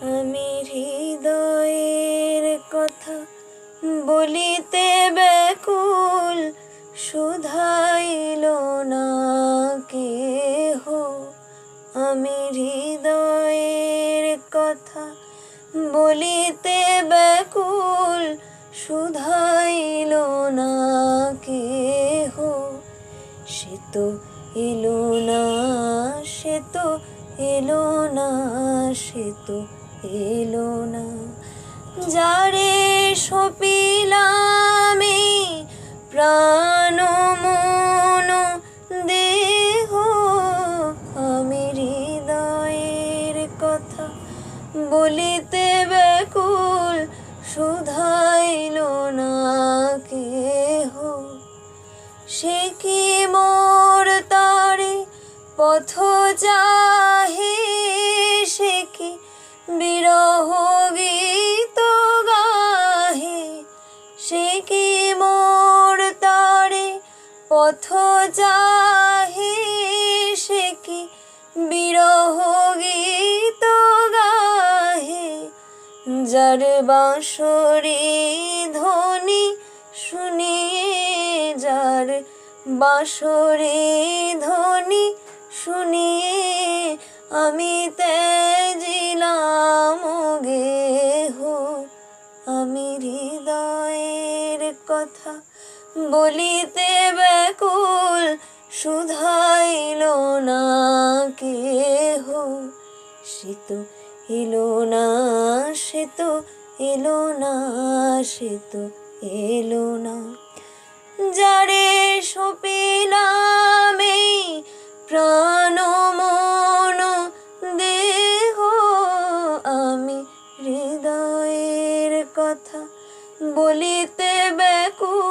আমি হৃদয়ের কথা বলিতে ব্যাকুল, শুধাইল না কেহ। আমি হৃদয়ের কথা বলিতে ব্যাকুল, শুধাইল না কেহ। সে তো এলো না, সে তো এলো না, সে তো এলো না। যারে সপিলাম এই প্রাণ মন দেহ, আমি হৃদয়ের কথা বলিতে ব্যাকুল, শুধাইল না কেহ। সে কি মোর তারে পথ চাহে, সে কি বিরহ গীত গাহে। সে কি মোর তারে পথ চাহে, সে কি বিরহ গীত গাহে। যার বাঁশরি ধ্বনি শুনিয়ে, যার বাঁশরি ধ্বনি শুনিয়ে আমি ত্যাজিলাম গেহ। আমি হৃদয়ের কথা বলিতে ব্যাকুল, শুধাইল না কেহ। সে তো এলো না, সে তো এলো না, সে তো এলো না। যারে সপিলাম এই প্রাণ মন দেহ, আমি হৃদয়ের কথা বলিতে ব্যাকুল,